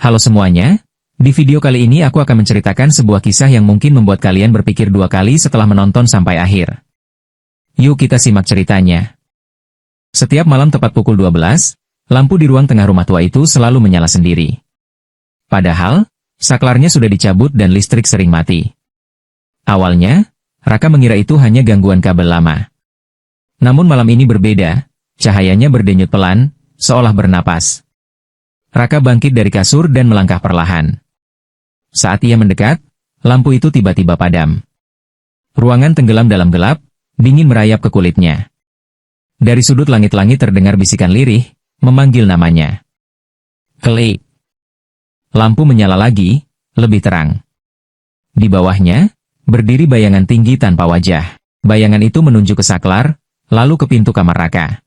Halo semuanya, di video kali ini aku akan menceritakan sebuah kisah yang mungkin membuat kalian berpikir dua kali setelah menonton sampai akhir. Yuk kita simak ceritanya. Setiap malam tepat pukul 12, lampu di ruang tengah rumah tua itu selalu menyala sendiri. Padahal, saklarnya sudah dicabut dan listrik sering mati. Awalnya, Raka mengira itu hanya gangguan kabel lama. Namun malam ini berbeda, cahayanya berdenyut pelan, seolah bernapas. Raka bangkit dari kasur dan melangkah perlahan. Saat ia mendekat, lampu itu tiba-tiba padam. Ruangan tenggelam dalam gelap, dingin merayap ke kulitnya. Dari sudut langit-langit terdengar bisikan lirih, memanggil namanya. Klik. Lampu menyala lagi, lebih terang. Di bawahnya, berdiri bayangan tinggi tanpa wajah. Bayangan itu menunjuk ke saklar, lalu ke pintu kamar Raka.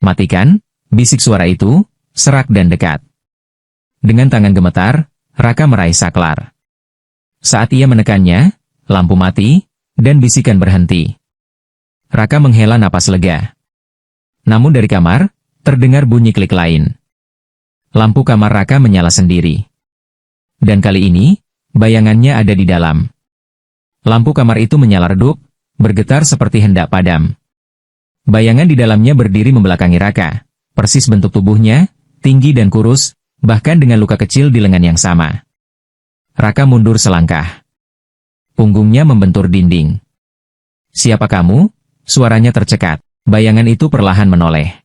Matikan, bisik suara itu, serak dan dekat. Dengan tangan gemetar, Raka meraih saklar. Saat ia menekannya, lampu mati, dan bisikan berhenti. Raka menghela napas lega. Namun dari kamar, terdengar bunyi klik lain. Lampu kamar Raka menyala sendiri. Dan kali ini, bayangannya ada di dalam. Lampu kamar itu menyala redup, bergetar seperti hendak padam. Bayangan di dalamnya berdiri membelakangi Raka, persis bentuk tubuhnya, tinggi dan kurus, bahkan dengan luka kecil di lengan yang sama. Raka mundur selangkah. Punggungnya membentur dinding. "Siapa kamu?" Suaranya tercekat. Bayangan itu perlahan menoleh.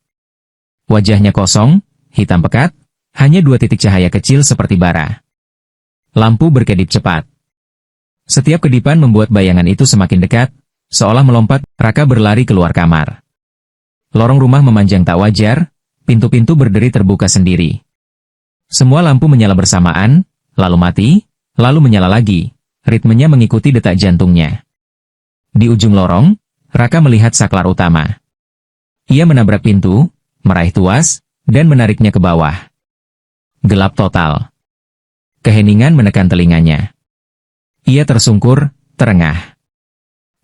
Wajahnya kosong, hitam pekat, hanya 2 titik cahaya kecil seperti bara. Lampu berkedip cepat. Setiap kedipan membuat bayangan itu semakin dekat, seolah melompat. Raka berlari keluar kamar. Lorong rumah memanjang tak wajar, pintu-pintu berderi terbuka sendiri. Semua lampu menyala bersamaan, lalu mati, lalu menyala lagi, ritmenya mengikuti detak jantungnya. Di ujung lorong, Raka melihat saklar utama. Ia menabrak pintu, meraih tuas, dan menariknya ke bawah. Gelap total. Keheningan menekan telinganya. Ia tersungkur, terengah.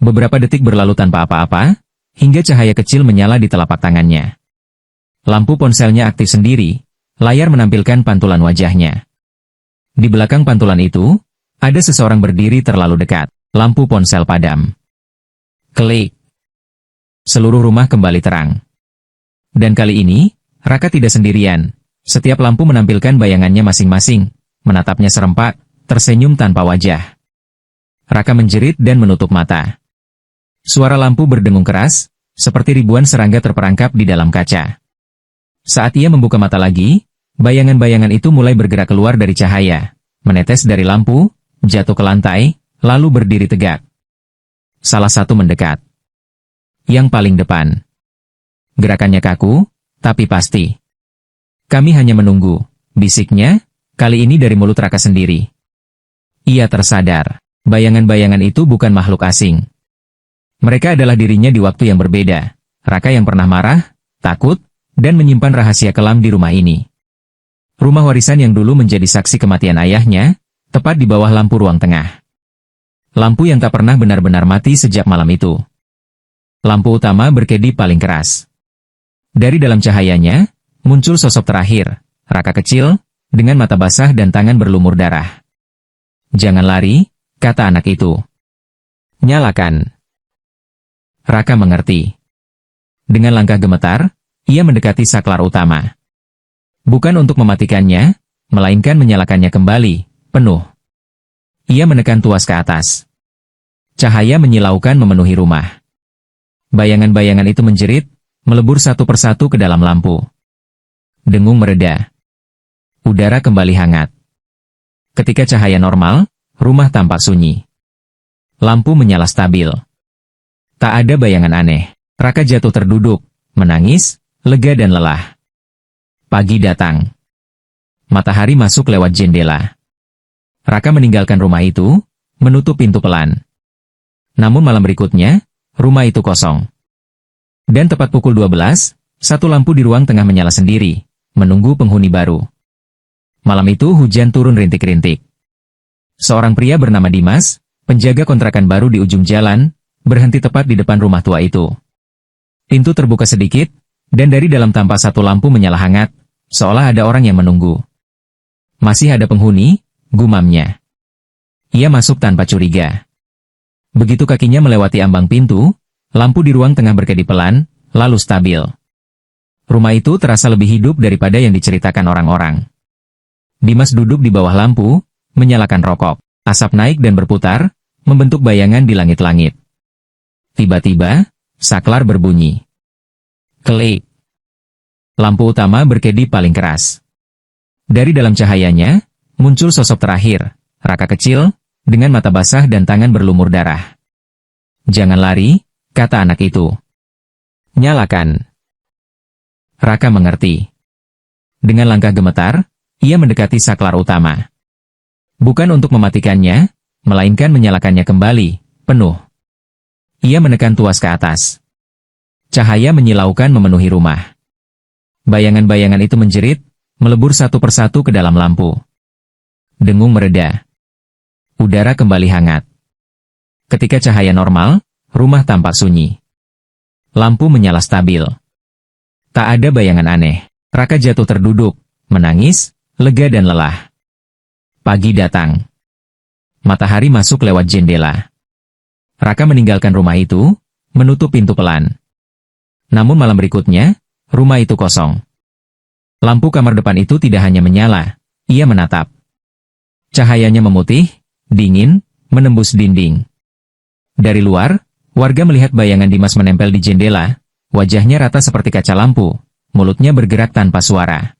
Beberapa detik berlalu tanpa apa-apa, hingga cahaya kecil menyala di telapak tangannya. Lampu ponselnya aktif sendiri, layar menampilkan pantulan wajahnya. Di belakang pantulan itu, ada seseorang berdiri terlalu dekat. Lampu ponsel padam. Klik. Seluruh rumah kembali terang. Dan kali ini, Raka tidak sendirian. Setiap lampu menampilkan bayangannya masing-masing, menatapnya serempak, tersenyum tanpa wajah. Raka menjerit dan menutup mata. Suara lampu berdengung keras, seperti ribuan serangga terperangkap di dalam kaca. Saat ia membuka mata lagi, bayangan-bayangan itu mulai bergerak keluar dari cahaya, menetes dari lampu, jatuh ke lantai, lalu berdiri tegak. Salah satu mendekat. Yang paling depan. Gerakannya kaku, tapi pasti. "Kami hanya menunggu," bisiknya, kali ini dari mulut Raka sendiri. Ia tersadar. Bayangan-bayangan itu bukan makhluk asing. Mereka adalah dirinya di waktu yang berbeda. Raka yang pernah marah, takut, dan menyimpan rahasia kelam di rumah ini. Rumah warisan yang dulu menjadi saksi kematian ayahnya, tepat di bawah lampu ruang tengah. Lampu yang tak pernah benar-benar mati sejak malam itu. Lampu utama berkedip paling keras. Dari dalam cahayanya, muncul sosok terakhir, Raka kecil, dengan mata basah dan tangan berlumur darah. "Jangan lari," kata anak itu. "Nyalakan." Raka mengerti. Dengan langkah gemetar, ia mendekati saklar utama. Bukan untuk mematikannya, melainkan menyalakannya kembali, penuh. Ia menekan tuas ke atas. Cahaya menyilaukan memenuhi rumah. Bayangan-bayangan itu menjerit, melebur satu persatu ke dalam lampu. Dengung mereda. Udara kembali hangat. Ketika cahaya normal, rumah tampak sunyi. Lampu menyala stabil. Tak ada bayangan aneh. Raka jatuh terduduk, menangis, lega dan lelah. Pagi datang. Matahari masuk lewat jendela. Raka meninggalkan rumah itu, menutup pintu pelan. Namun malam berikutnya, rumah itu kosong. Dan tepat pukul 12, satu lampu di ruang tengah menyala sendiri, menunggu penghuni baru. Malam itu hujan turun rintik-rintik. Seorang pria bernama Dimas, penjaga kontrakan baru di ujung jalan, berhenti tepat di depan rumah tua itu. Pintu terbuka sedikit, dan dari dalam tampak satu lampu menyala hangat, seolah ada orang yang menunggu. Masih ada penghuni, gumamnya. Ia masuk tanpa curiga. Begitu kakinya melewati ambang pintu, lampu di ruang tengah berkedip pelan, lalu stabil. Rumah itu terasa lebih hidup daripada yang diceritakan orang-orang. Dimas duduk di bawah lampu, menyalakan rokok. Asap naik dan berputar, membentuk bayangan di langit-langit. Tiba-tiba, saklar berbunyi. Klik. Lampu utama berkedip paling keras. Dari dalam cahayanya, muncul sosok terakhir, Raka kecil, dengan mata basah dan tangan berlumur darah. "Jangan lari," kata anak itu. "Nyalakan." Raka mengerti. Dengan langkah gemetar, ia mendekati saklar utama. Bukan untuk mematikannya, melainkan menyalakannya kembali, penuh. Ia menekan tuas ke atas. Cahaya menyilaukan memenuhi rumah. Bayangan-bayangan itu menjerit, melebur satu persatu ke dalam lampu. Dengung mereda. Udara kembali hangat. Ketika cahaya normal, rumah tampak sunyi. Lampu menyala stabil. Tak ada bayangan aneh. Raka jatuh terduduk, menangis, lega dan lelah. Pagi datang. Matahari masuk lewat jendela. Raka meninggalkan rumah itu, menutup pintu pelan. Namun malam berikutnya, rumah itu kosong. Lampu kamar depan itu tidak hanya menyala, ia menatap. Cahayanya memutih, dingin, menembus dinding. Dari luar, warga melihat bayangan Dimas menempel di jendela, wajahnya rata seperti kaca lampu, mulutnya bergerak tanpa suara.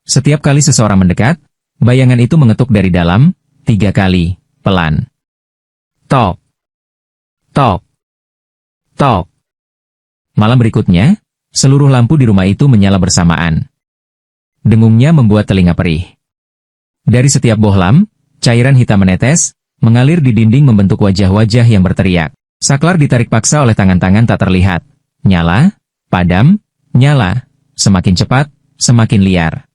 Setiap kali seseorang mendekat, bayangan itu mengetuk dari dalam, 3 kali, pelan. Tok. Tok. Tok. Malam berikutnya, seluruh lampu di rumah itu menyala bersamaan. Dengungnya membuat telinga perih. Dari setiap bohlam, cairan hitam menetes, mengalir di dinding membentuk wajah-wajah yang berteriak. Saklar ditarik paksa oleh tangan-tangan tak terlihat. Nyala, padam, nyala, semakin cepat, semakin liar.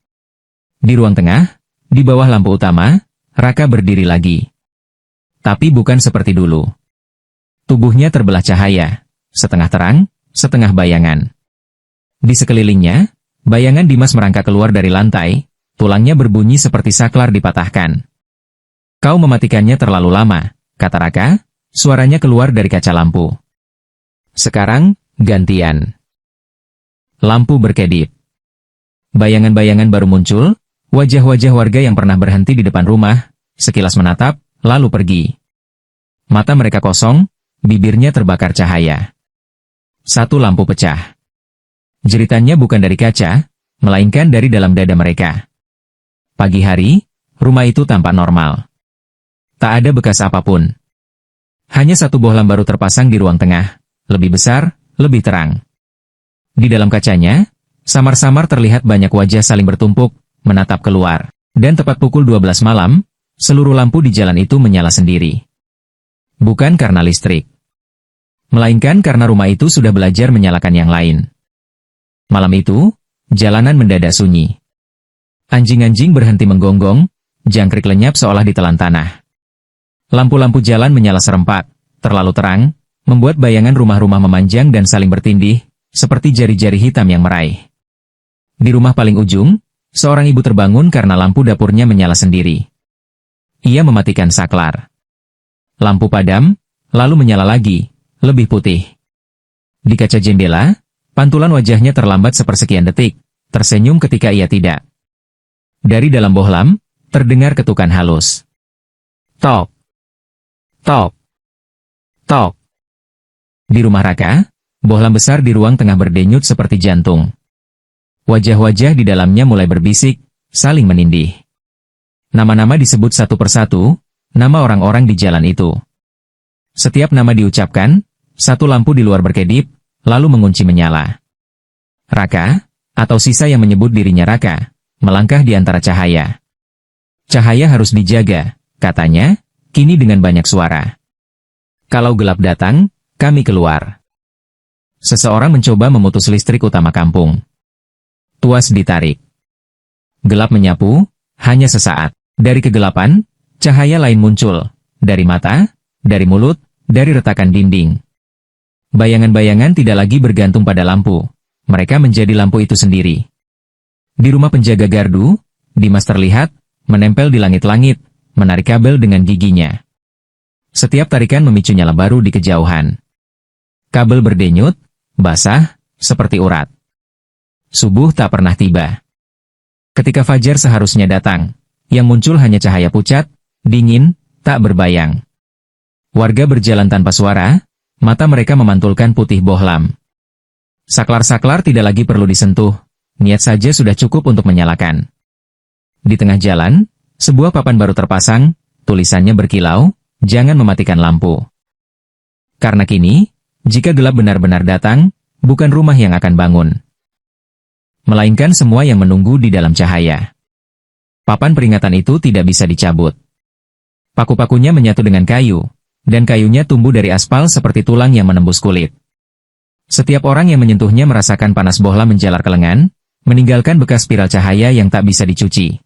Di ruang tengah, di bawah lampu utama, Raka berdiri lagi. Tapi bukan seperti dulu. Tubuhnya terbelah cahaya, setengah terang, setengah bayangan. Di sekelilingnya, bayangan Dimas merangkak keluar dari lantai, tulangnya berbunyi seperti saklar dipatahkan. "Kau mematikannya terlalu lama," kata Raka, suaranya keluar dari kaca lampu. "Sekarang, gantian." Lampu berkedip. Bayangan-bayangan baru muncul, wajah-wajah warga yang pernah berhenti di depan rumah, sekilas menatap, lalu pergi. Mata mereka kosong, bibirnya terbakar cahaya. Satu lampu pecah. Jeritannya bukan dari kaca, melainkan dari dalam dada mereka. Pagi hari, rumah itu tampak normal. Tak ada bekas apapun. Hanya satu bohlam baru terpasang di ruang tengah, lebih besar, lebih terang. Di dalam kacanya, samar-samar terlihat banyak wajah saling bertumpuk, menatap keluar. Dan tepat pukul 12 malam, seluruh lampu di jalan itu menyala sendiri. Bukan karena listrik, melainkan karena rumah itu sudah belajar menyalakan yang lain. Malam itu, jalanan mendadak sunyi. Anjing-anjing berhenti menggonggong, jangkrik lenyap seolah ditelan tanah. Lampu-lampu jalan menyala serempak, terlalu terang, membuat bayangan rumah-rumah memanjang dan saling bertindih, seperti jari-jari hitam yang meraih. Di rumah paling ujung, seorang ibu terbangun karena lampu dapurnya menyala sendiri. Ia mematikan saklar. Lampu padam, lalu menyala lagi, lebih putih. Di kaca jendela, pantulan wajahnya terlambat sepersekian detik, tersenyum ketika ia tidak. Dari dalam bohlam, terdengar ketukan halus. Tok. Tok. Tok. Di rumah Raka, bohlam besar di ruang tengah berdenyut seperti jantung. Wajah-wajah di dalamnya mulai berbisik, saling menindih. Nama-nama disebut satu persatu, nama orang-orang di jalan itu. Setiap nama diucapkan, satu lampu di luar berkedip, lalu mengunci menyala. Raka, atau sisa yang menyebut dirinya Raka, melangkah di antara cahaya. "Cahaya harus dijaga," katanya, kini dengan banyak suara. "Kalau gelap datang, kami keluar." Seseorang mencoba memutus listrik utama kampung. Tuas ditarik. Gelap menyapu, hanya sesaat. Dari kegelapan, cahaya lain muncul. Dari mata, dari mulut, dari retakan dinding. Bayangan-bayangan tidak lagi bergantung pada lampu. Mereka menjadi lampu itu sendiri. Di rumah penjaga gardu, Dimas terlihat, menempel di langit-langit, menarik kabel dengan giginya. Setiap tarikan memicu nyala baru di kejauhan. Kabel berdenyut, basah, seperti urat. Subuh tak pernah tiba. Ketika fajar seharusnya datang, yang muncul hanya cahaya pucat, dingin, tak berbayang. Warga berjalan tanpa suara, mata mereka memantulkan putih bohlam. Saklar-saklar tidak lagi perlu disentuh, niat saja sudah cukup untuk menyalakan. Di tengah jalan, sebuah papan baru terpasang, tulisannya berkilau, jangan mematikan lampu. Karena kini, jika gelap benar-benar datang, bukan rumah yang akan bangun, melainkan semua yang menunggu di dalam cahaya. Papan peringatan itu tidak bisa dicabut. Paku-pakunya menyatu dengan kayu, dan kayunya tumbuh dari aspal seperti tulang yang menembus kulit. Setiap orang yang menyentuhnya merasakan panas bohlam menjalar ke lengan, meninggalkan bekas spiral cahaya yang tak bisa dicuci.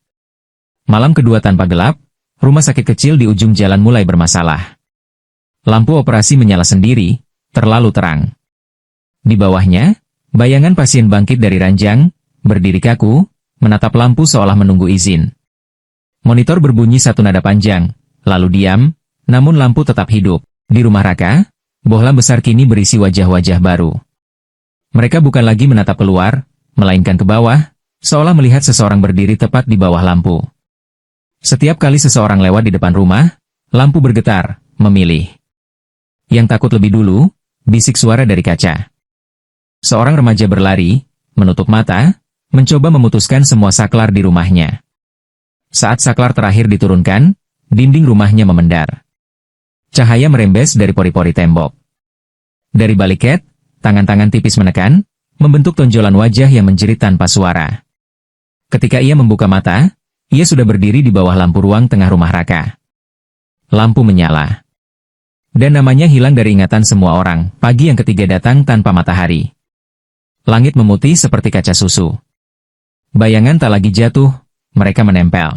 Malam kedua tanpa gelap, rumah sakit kecil di ujung jalan mulai bermasalah. Lampu operasi menyala sendiri, terlalu terang. Di bawahnya, bayangan pasien bangkit dari ranjang, berdiri kaku, menatap lampu seolah menunggu izin. Monitor berbunyi satu nada panjang, lalu diam, namun lampu tetap hidup. Di rumah Raka, bohlam besar kini berisi wajah-wajah baru. Mereka bukan lagi menatap keluar, melainkan ke bawah, seolah melihat seseorang berdiri tepat di bawah lampu. Setiap kali seseorang lewat di depan rumah, lampu bergetar, memilih. Yang takut lebih dulu, bisik suara dari kaca. Seorang remaja berlari, menutup mata, mencoba memutuskan semua saklar di rumahnya. Saat saklar terakhir diturunkan, dinding rumahnya memendar. Cahaya merembes dari pori-pori tembok. Dari balik ket, tangan-tangan tipis menekan, membentuk tonjolan wajah yang menjerit tanpa suara. Ketika ia membuka mata, ia sudah berdiri di bawah lampu ruang tengah rumah Raka. Lampu menyala. Dan namanya hilang dari ingatan semua orang. Pagi yang ketiga datang tanpa matahari. Langit memutih seperti kaca susu. Bayangan tak lagi jatuh, mereka menempel.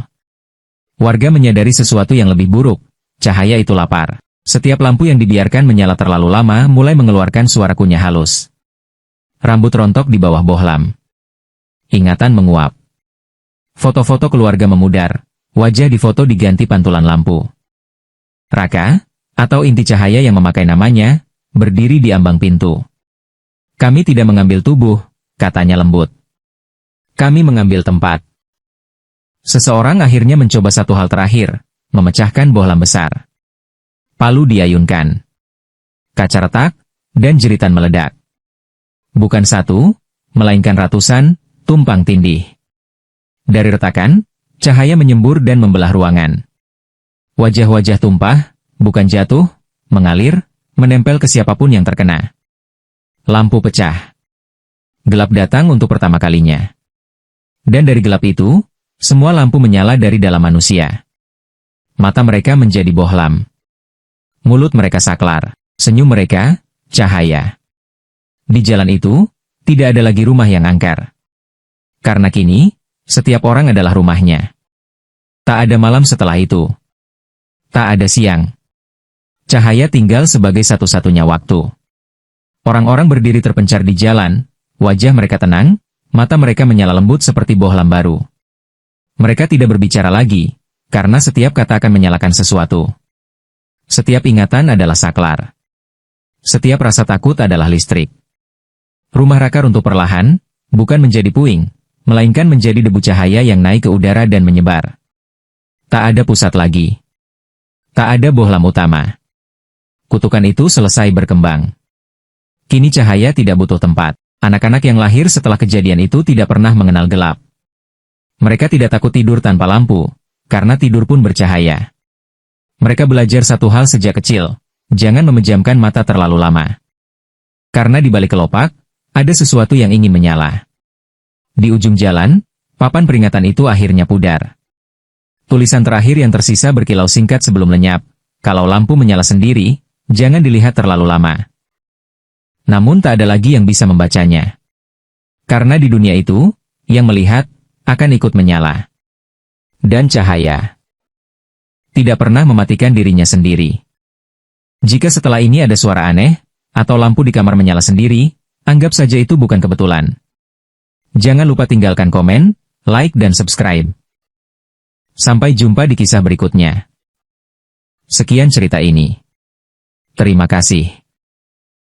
Warga menyadari sesuatu yang lebih buruk. Cahaya itu lapar. Setiap lampu yang dibiarkan menyala terlalu lama mulai mengeluarkan suara kunyah halus. Rambut rontok di bawah bohlam. Ingatan menguap. Foto-foto keluarga memudar. Wajah di foto diganti pantulan lampu. Raka, atau inti cahaya yang memakai namanya, berdiri di ambang pintu. Kami tidak mengambil tubuh, katanya lembut. Kami mengambil tempat. Seseorang akhirnya mencoba satu hal terakhir, memecahkan bohlam besar. Palu diayunkan. Kaca retak, dan jeritan meledak. Bukan satu, melainkan ratusan, tumpang tindih. Dari retakan, cahaya menyembur dan membelah ruangan. Wajah-wajah tumpah, bukan jatuh, mengalir, menempel ke siapapun yang terkena. Lampu pecah. Gelap datang untuk pertama kalinya. Dan dari gelap itu, semua lampu menyala dari dalam manusia. Mata mereka menjadi bohlam. Mulut mereka saklar. Senyum mereka, cahaya. Di jalan itu, tidak ada lagi rumah yang angker. Karena kini, setiap orang adalah rumahnya. Tak ada malam setelah itu. Tak ada siang. Cahaya tinggal sebagai satu-satunya waktu. Orang-orang berdiri terpencar di jalan, wajah mereka tenang, mata mereka menyala lembut seperti bohlam baru. Mereka tidak berbicara lagi, karena setiap kata akan menyalakan sesuatu. Setiap ingatan adalah saklar. Setiap rasa takut adalah listrik. Rumah Raka runtuh perlahan, bukan menjadi puing, melainkan menjadi debu cahaya yang naik ke udara dan menyebar. Tak ada pusat lagi. Tak ada bohlam utama. Kutukan itu selesai berkembang. Kini cahaya tidak butuh tempat. Anak-anak yang lahir setelah kejadian itu tidak pernah mengenal gelap. Mereka tidak takut tidur tanpa lampu, karena tidur pun bercahaya. Mereka belajar satu hal sejak kecil, jangan memejamkan mata terlalu lama. Karena di balik kelopak, ada sesuatu yang ingin menyala. Di ujung jalan, papan peringatan itu akhirnya pudar. Tulisan terakhir yang tersisa berkilau singkat sebelum lenyap, kalau lampu menyala sendiri, jangan dilihat terlalu lama. Namun tak ada lagi yang bisa membacanya. Karena di dunia itu, yang melihat, akan ikut menyala. Dan cahaya tidak pernah mematikan dirinya sendiri. Jika setelah ini ada suara aneh, atau lampu di kamar menyala sendiri, anggap saja itu bukan kebetulan. Jangan lupa tinggalkan komen, like dan subscribe. Sampai jumpa di kisah berikutnya. Sekian cerita ini. Terima kasih.